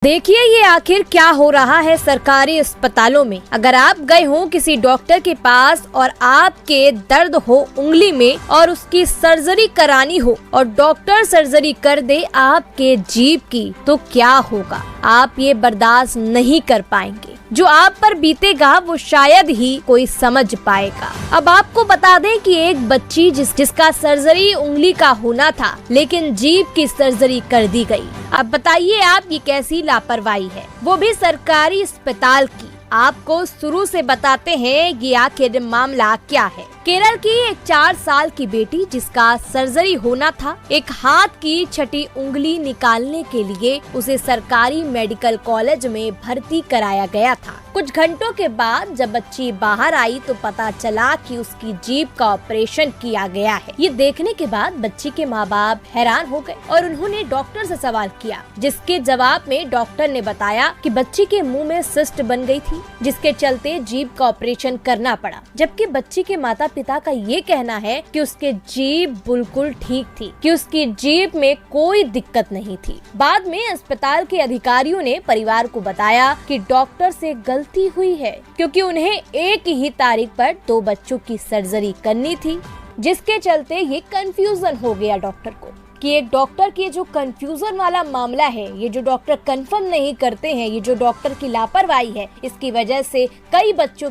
देखिए ये आखिर क्या हो रहा है सरकारी अस्पतालों में। अगर आप गए हो किसी डॉक्टर के पास और आपके दर्द हो उंगली में और उसकी सर्जरी करानी हो और डॉक्टर सर्जरी कर दे आपके जीभ की, तो क्या होगा? आप ये बर्दाश्त नहीं कर पाएंगे। जो आप पर बीतेगा वो शायद ही कोई समझ पाएगा। अब आपको बता दें कि एक बच्ची जिसका सर्जरी उंगली का होना था, लेकिन जीभ की सर्जरी कर दी गई। अब बताइए आप ये कैसी लापरवाही है, वो भी सरकारी अस्पताल की। आपको शुरू से बताते हैं ये आखिर मामला क्या है। केरल की एक 4 साल की बेटी जिसका सर्जरी होना था, एक हाथ की छठी उंगली निकालने के लिए उसे सरकारी मेडिकल कॉलेज में भर्ती कराया गया था। कुछ घंटों के बाद जब बच्ची बाहर आई तो पता चला कि उसकी जीभ का ऑपरेशन किया गया है। ये देखने के बाद बच्ची के माँ बाप हैरान हो गए और उन्होंने डॉक्टर से सवाल किया, जिसके जवाब में डॉक्टर ने बताया कि बच्ची के मुंह में सिस्ट बन गई थी, जिसके चलते जीभ का ऑपरेशन करना पड़ा। जबकि बच्ची के माता पिता का ये कहना है कि उसके जीभ बिल्कुल ठीक थी, कि उसकी जीभ में कोई दिक्कत नहीं थी। बाद में अस्पताल के अधिकारियों ने परिवार को बताया कि डॉक्टर से गलती हुई है, क्योंकि उन्हें एक ही तारीख पर 2 बच्चों की सर्जरी करनी थी, जिसके चलते ये कंफ्यूजन हो गया डॉक्टर को। कि एक डॉक्टर की जो कंफ्यूजन वाला मामला है, ये जो डॉक्टर कंफर्म नहीं करते हैं, ये जो डॉक्टर की लापरवाही है, इसकी वजह से कई बच्चों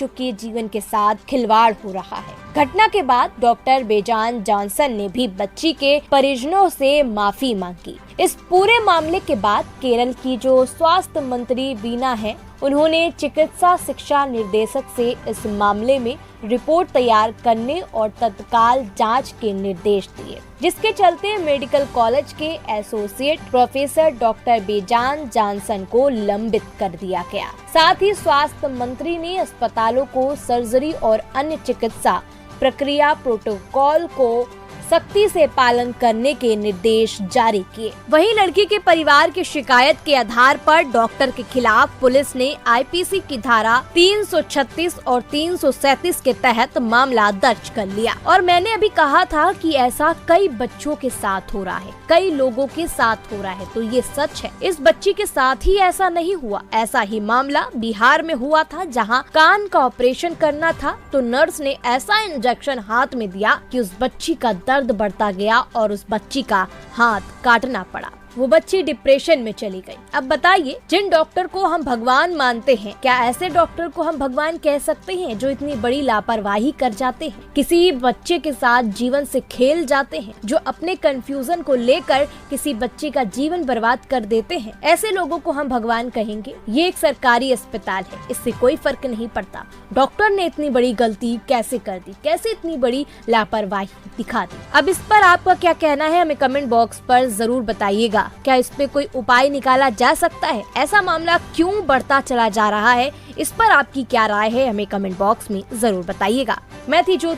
की जीवन के साथ खिलवाड़ हो रहा है। घटना के बाद डॉक्टर बेजान जॉनसन ने भी बच्ची के परिजनों से माफी मांगी। इस पूरे मामले के बाद केरल की जो स्वास्थ्य मंत्री बीना है, उन्होंने चिकित्सा शिक्षा निर्देशक से इस मामले में रिपोर्ट तैयार करने और तत्काल जांच के निर्देश दिए, जिसके चलते मेडिकल कॉलेज के एसोसिएट प्रोफेसर डॉक्टर बेजान जॉनसन को लंबित कर दिया गया। साथ ही स्वास्थ्य मंत्री ने अस्पतालों को सर्जरी और अन्य चिकित्सा प्रक्रिया प्रोटोकॉल को सख्ती से पालन करने के निर्देश जारी किए। वहीं लड़की के परिवार की शिकायत के आधार पर डॉक्टर के खिलाफ पुलिस ने आईपीसी की धारा 336 और 337 के तहत मामला दर्ज कर लिया। और मैंने अभी कहा था कि ऐसा कई बच्चों के साथ हो रहा है, कई लोगों के साथ हो रहा है, तो ये सच है। इस बच्ची के साथ ही ऐसा नहीं हुआ। ऐसा ही मामला बिहार में हुआ था, जहाँ कान का ऑपरेशन करना था तो नर्स ने ऐसा इंजेक्शन हाथ में दिया कि उस बच्ची का दर्द बढ़ता गया और उस बच्ची का हाथ काटना पड़ा। वो बच्ची डिप्रेशन में चली गई। अब बताइए, जिन डॉक्टर को हम भगवान मानते हैं, क्या ऐसे डॉक्टर को हम भगवान कह सकते हैं जो इतनी बड़ी लापरवाही कर जाते हैं, किसी बच्चे के साथ जीवन से खेल जाते हैं, जो अपने कंफ्यूजन को लेकर किसी बच्चे का जीवन बर्बाद कर देते हैं? ऐसे लोगों को हम भगवान कहेंगे? ये एक सरकारी अस्पताल है, इससे कोई फर्क नहीं पड़ता। डॉक्टर ने इतनी बड़ी गलती कैसे कर दी, कैसे इतनी बड़ी लापरवाही दिखा दी? अब इस पर आपका क्या कहना है, हमें कमेंट बॉक्स पर जरूर बताइएगा। क्या इस पे कोई उपाय निकाला जा सकता है? ऐसा मामला क्यों बढ़ता चला जा रहा है, इस पर आपकी क्या राय है, हमें कमेंट बॉक्स में जरूर बताइएगा। मैं थी ज्योति।